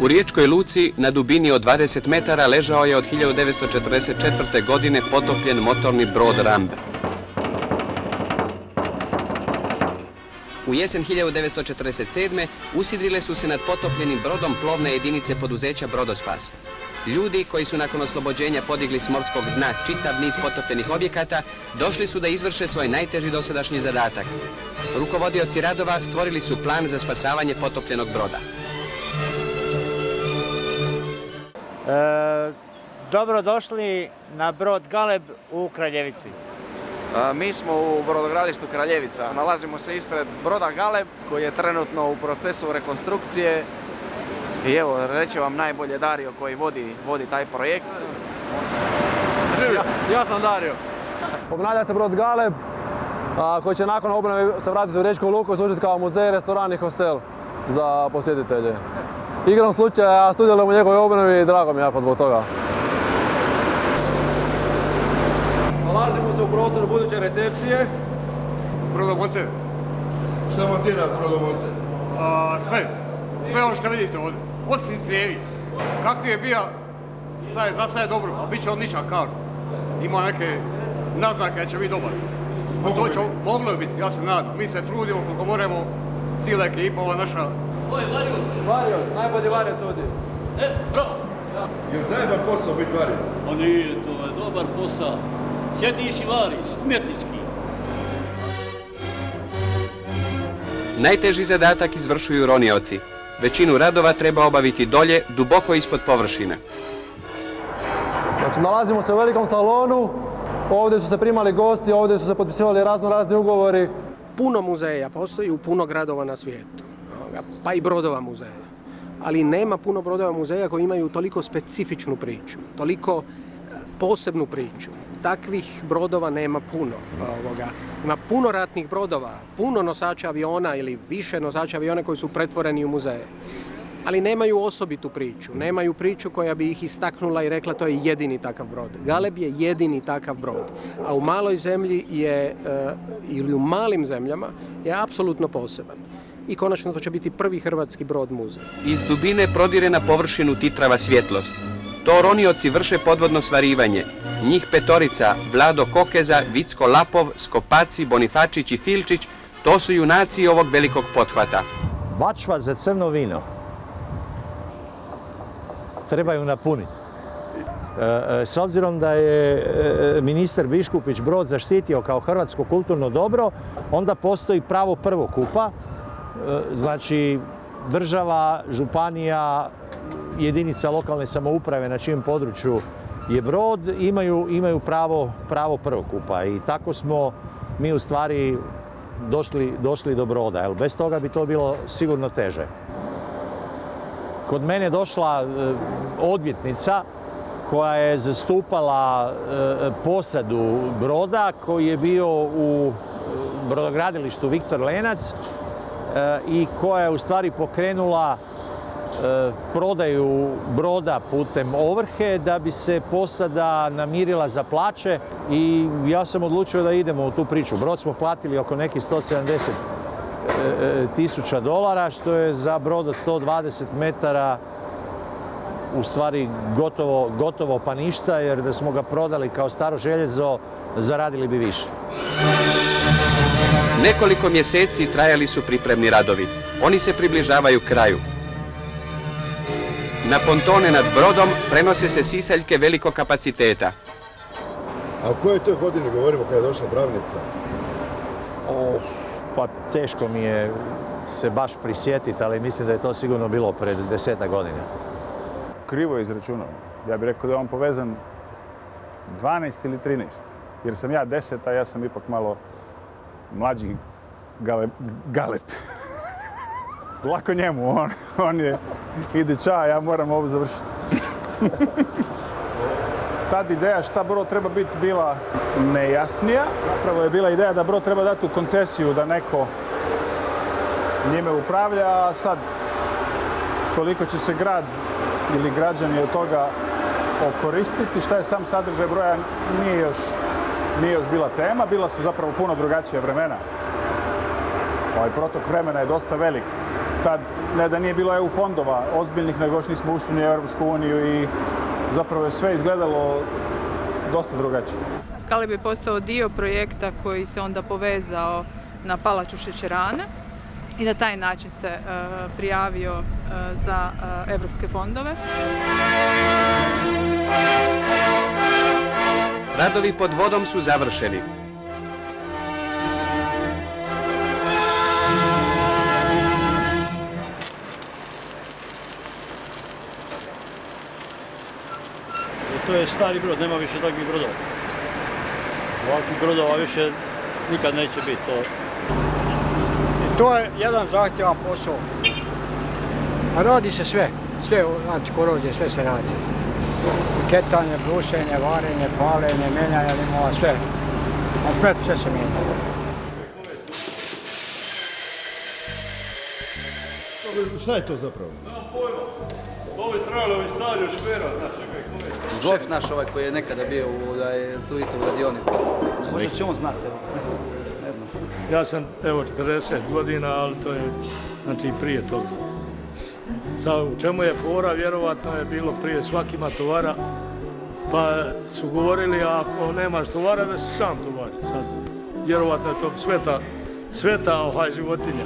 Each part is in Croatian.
U riječkoj luci na dubini od 20 metara ležao je od 1944. godine potopljen motorni brod Ramb. U jesen 1947. usidrile su se nad potopljenim brodom plovne jedinice poduzeća Brodospas. Ljudi koji su nakon oslobođenja podigli s morskog dna čitav niz potopljenih objekata, došli su da izvrše svoj najteži dosadašnji zadatak. Rukovodioci radova stvorili su plan za spasavanje potopljenog broda. Dobro došli na brod Galeb u Kraljevici. Mi smo u brodogradilištu Kraljevica. Nalazimo se ispred broda Galeb koji je trenutno u procesu rekonstrukcije. I evo, reći vam najbolje Dario koji vodi taj projekt. Živi, ja sam Dario. Obnavlja se brod Galeb koji će nakon obnove se vratiti u riječku luku i služiti kao muzej, restoran i hostel za posjetitelje. Igrom slučaja ja sudjelujem u njegovoj obnovi i drago mi je jako zbog toga. Nalazimo se u prostoru buduće recepcije. Brodomonter. Šta montira brodomonter? Sve ovo što vidite ovdje, osim cijevi. Kakvi je bio, za sad je dobro, a bit će odličan kažu. Ima neke naznake da će biti dobar. Moglo je biti, ja se nadam. Mi se trudimo koliko moramo, cijela ekipa, ova naša. Ovo je varioc. Varioc, najbolji varioc ovdje. Bravo. Je li zajeban posao biti varioc? O nije, to je dobar posao. Sjediš i variš, umjetnički. Najteži zadatak izvršuju ronioci. Većinu radova treba obaviti dolje, duboko ispod površine. Znači, nalazimo se u velikom salonu, ovdje su se primali gosti, ovdje su se potpisivali razni ugovori. Puno muzeja postoji u puno gradova na svijetu, pa i brodova muzeja. Ali nema puno brodova muzeja koji imaju toliko specifičnu priču, toliko posebnu priču. Takvih brodova nema puno. Ima puno ratnih brodova, puno nosača aviona ili više nosača aviona koji su pretvoreni u muzeje. Ali nemaju osobitu priču, nemaju priču koja bi ih istaknula i rekla to je jedini takav brod. Galeb je jedini takav brod, a u maloj zemlji je, ili u malim zemljama, je apsolutno poseban. I konačno to će biti prvi hrvatski brod muzej. Iz dubine prodire na površinu titrava svjetlost. To ronioci vrše podvodno svarivanje. Njih petorica, Vlado Kokeza, Vicko Lapov, Skopaci, Bonifačić i Filčić, to su junaci ovog velikog pothvata. Bačva za crno vino. Treba ju napuniti. S obzirom da je ministar Biškupić brod zaštitio kao hrvatsko kulturno dobro, onda postoji pravo prvokupa. Znači, država, županija, jedinica lokalne samouprave na čijem području je brod, imaju pravo prvokupa. I tako smo mi u stvari došli do broda. Jer bez toga bi to bilo sigurno teže. Kod mene je došla odvjetnica koja je zastupala posadu broda koji je bio u brodogradilištu Viktor Lenac i koja je u stvari pokrenula prodaju broda putem ovrhe da bi se posada namirila za plaće i ja sam odlučio da idemo u tu priču. Brod smo platili oko nekih $170,000, što je za brod od 120 metara u stvari gotovo pa ništa, jer da smo ga prodali kao staro željezo, zaradili bi više. Nekoliko mjeseci trajali su pripremni radovi. Oni se približavaju kraju. Na pontone nad brodom prenose se sisaljke velikog kapaciteta. A u kojoj toj godini govorimo kada je došla Bravnica? Pa teško mi je se baš prisjetiti, ali mislim da je to sigurno bilo pred 10 godina. Krivo je izračunao. Ja bih rekao da je on povezan 12 ili 13. Jer sam ja 10, a ja sam ipak malo mlađi Galeb. Lako njemu, on je ide ča, ja moram ovo završiti. Tad ideja šta brod treba biti bila nejasnija. Zapravo je bila ideja da brod treba dati u koncesiju, da neko njime upravlja, a sad koliko će se grad ili građani od toga okoristiti, šta je sam sadržaj broja, nije još bila tema. Bila su zapravo puno drugačije vremena. Ovaj protok vremena je dosta velik. tad ne da nije bilo EU fondova ozbiljnih, nego još nismo ušli u Europsku uniju i zapravo je sve izgledalo dosta drugačije. Galeb je postao dio projekta koji se onda povezao na palaču šećerane i na taj način se prijavio za europske fondove. Radovi pod vodom su završeni. To je stari brod, nema više takvih brodova. Ovakvih brodova više nikad neće biti. To je jedan zahtjevan posao. A radi se sve antikorozije, sve se radi. Ketanje, brušenje, varenje, paljenje, menjanje limova, sve. Opet sve se mijenja. Šta je to zapravo? Nemam pojma. Ovo je trajalo ovi stari od špera, čekaj, ko je? Šef naš ovaj koji je nekada bio tu isto u radioniku. Možda će on znati, evo. Ne znam. Ja sam, 40 godina, ali to je, znači, i prije toga. Sad, u čemu je fora, vjerovatno je bilo prije svaki ima tovara, pa su govorili, ako nemaš tovara, da se sam tovari. Sad, vjerovatno je to sveta životinja.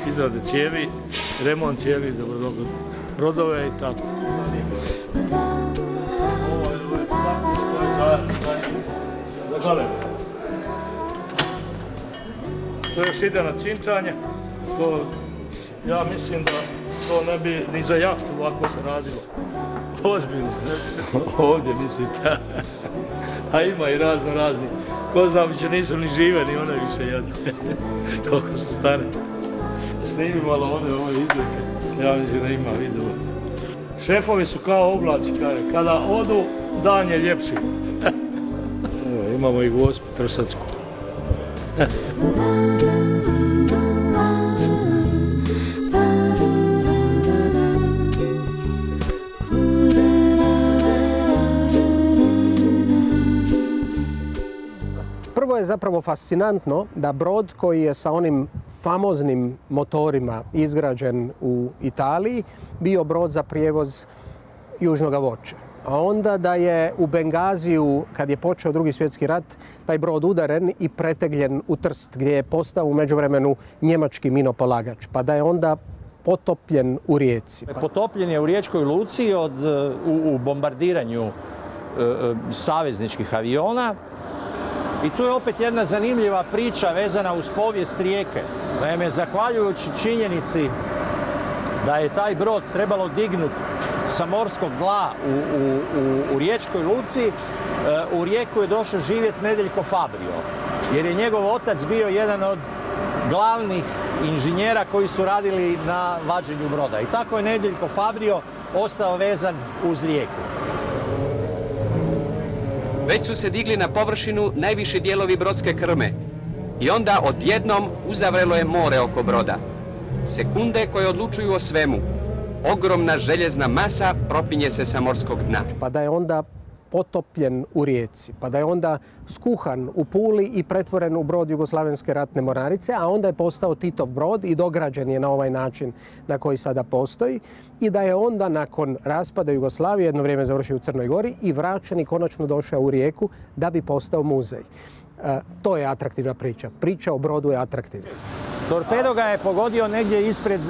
Izrade cijevi, remont cijevi za brodove i tako. Ovo je za Galeb. To još ide na cinčanje. Ja mislim da to ne bi ni za jahtu ovako se radilo. Ozbiljno, ovdje mislite. A ima i razni. Ko zna, više nisu ni žive, ni one više jedne. Koliko su stare. Snimi malo ove izlike. Ja mislim da ima video. Šefovi su kao oblaci, kada odu, dan je ljepši. Evo, imamo i Gospu Trsatsku. Prvo je zapravo fascinantno da brod koji je sa onim famoznim motorima izgrađen u Italiji bio brod za prijevoz južnog voća. A onda da je u Bengaziju, kad je počeo Drugi svjetski rat, taj brod udaren i pretegljen u Trst, gdje je postao u međuvremenu njemački minopolagač, pa da je onda potopljen u rijeci. Potopljen je u riječkoj luci u bombardiranju savezničkih aviona. I tu je opet jedna zanimljiva priča vezana uz povijest Rijeke. Naime, zahvaljujući činjenici da je taj brod trebalo dignuti sa morskog dna u riječkoj luci, u Rijeku je došao živjeti Nedeljko Fabrio, jer je njegov otac bio jedan od glavnih inženjera koji su radili na vađenju broda. I tako je Nedeljko Fabrio ostao vezan uz Rijeku. Već su se digli na površinu najviši dijelovi brodske krme i onda odjednom uzavrelo je more oko broda. Sekunde koje odlučuju o svemu. Ogromna željezna masa propinje se sa morskog dna. Pa da je onda potopljen u Rijeci, pa da je onda skuhan u Puli i pretvoren u brod Jugoslavenske ratne mornarice, a onda je postao Titov brod i dograđen je na ovaj način na koji sada postoji i da je onda nakon raspada Jugoslavije jedno vrijeme završio u Crnoj Gori i vraćen i konačno došao u Rijeku da bi postao muzej. To je atraktivna priča. Priča o brodu je atraktivna. Torpedo ga je pogodio negdje ispred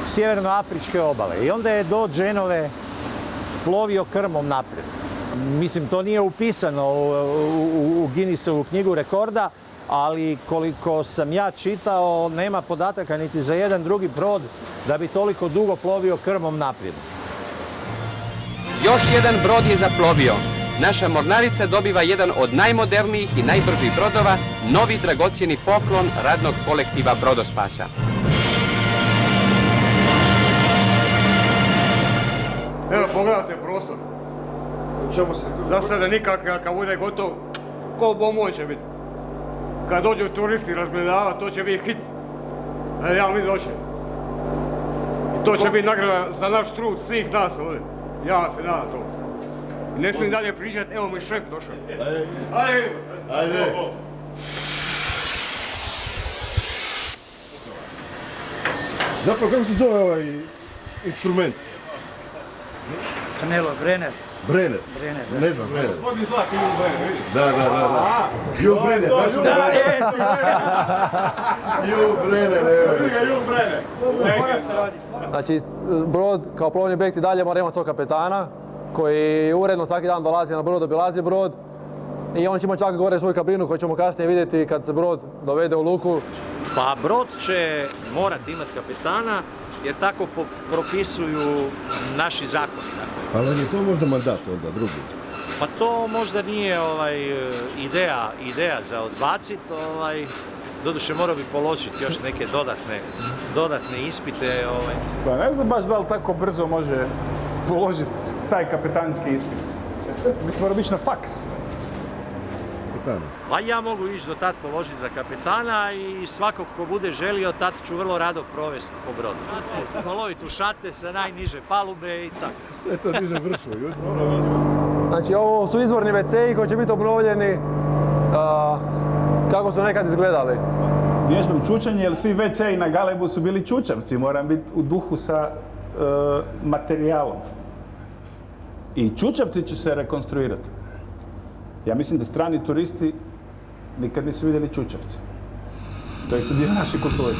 sjevernoafričke obale i onda je do Dženove plovio krmom naprijed. Mislim, to nije upisano u Guinnessovu knjigu rekorda, ali koliko sam ja čitao, nema podataka niti za jedan drugi brod da bi toliko dugo plovio krmom naprijed. Još jedan brod je zaplovio. Naša mornarica dobiva jedan od najmodernijih i najbržih brodova, novi dragocjeni poklon radnog kolektiva Brodospasa. Evo, pogledajte prostor. U čemu se... Za sada nikak, kad bude gotov, ko bomon će biti. Kad dođu turisti razgledavati, to će biti hit. Ja mi doći. I to će biti nagrada za naš trud svih nas ovdje. Ja se nadam to. I ne smijem dalje pričati, evo mi šef došao. Ajde. Ajde. Zapravo, kako se zove ovaj instrument? Kanelo, Brenner. Brenner. Ne znam, Brenner. Gospodin Zlak i Jul Brenner, vidiš? Da. Jul Brenner, znaš Jul Brenner? Jul Brenner, evo. Jul Brenner. Znači, brod kao plovni objekt i dalje mora imati svog kapetana koji uredno svaki dan dolazi na brod, obilazi brod i on će imati čak gore svoju kabinu koju ćemo kasnije vidjeti kad se brod dovede u luku. Pa brod će morati imati kapetana jer tako propisuju naši zakoni. Ali on je to možda mandat onda, drugi. Pa to možda nije ideja za odbaciti. Doduše morao bi položiti još neke dodatne ispite. Pa ne znam baš da li tako brzo može položiti taj kapetanski ispit. Mislim, mora biti na faks. Pa ja mogu ići do tad položiti za kapetana i svakog ko bude želio, tad ću vrlo rado provesti po brodu. Poloviti u šate sa najniže palube i tako. To diže vršu jutro. Znači, ovo su izvorni WC-i koji će biti obnovljeni kako su nekad izgledali. Vježbam čučanje, jer svi WC-i na Galebu su bili čučavci. Moram biti u duhu sa materijalom. I čučavci će se rekonstruirati. Ja mislim da strani turisti nikad nisu vidjeli čučavce. To je isto dio naše kulture.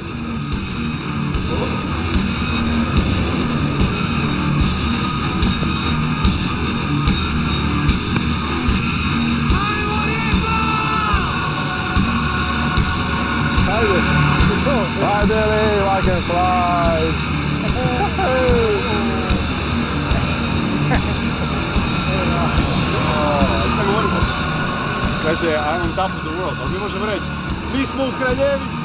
I believe I can fly. Kaže, I'm on top of the world, ali mi možemo reći, mi smo u Kraljevici!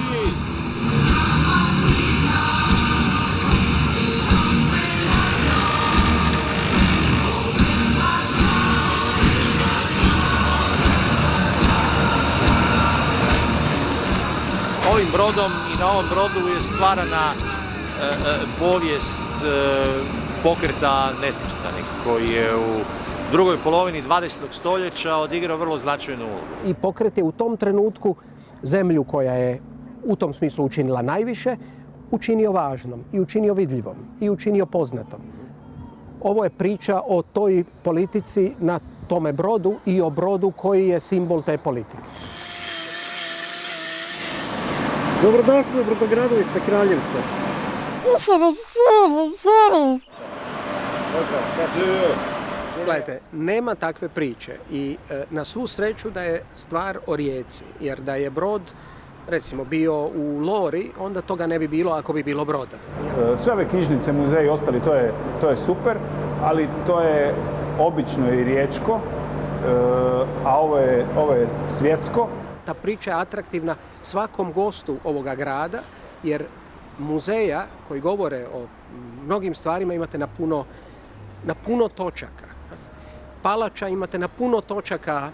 Ovim brodom i na ovom brodu je stvarana povijest pokreta Nesvrstanih koji je u drugoj polovini 20. stoljeća odigrao vrlo značajnu ulogu. I pokret je u tom trenutku zemlju koja je u tom smislu učinila najviše, učinio važnom i učinio vidljivom i učinio poznatom. Ovo je priča o toj politici na tome brodu i o brodu koji je simbol te politike. Dobrodošli u brodogradilište Kraljevica. Gledajte, nema takve priče i na svu sreću da je stvar o rijeci, jer da je brod, recimo, bio u Lori, onda toga ne bi bilo ako bi bilo broda. Sve ove knjižnice, muzeji i ostali, to je super, ali to je obično i riječko, a ovo je svjetsko. Ta priča je atraktivna svakom gostu ovoga grada, jer muzeja koji govore o mnogim stvarima imate na puno točaka. Palača imate na puno točaka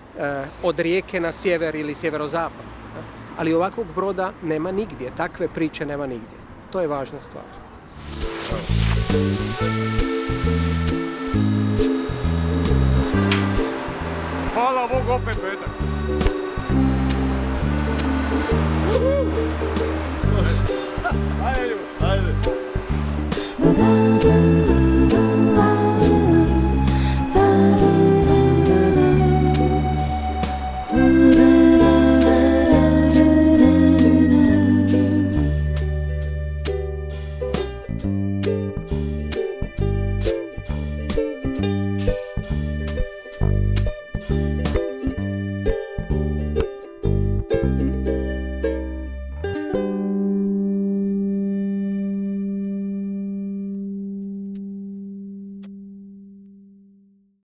od rijeke na sjever ili sjeverozapad. Ali ovakvog broda nema nigdje, takve priče nema nigdje. To je važna stvar. Hvala Bogu, opet petak.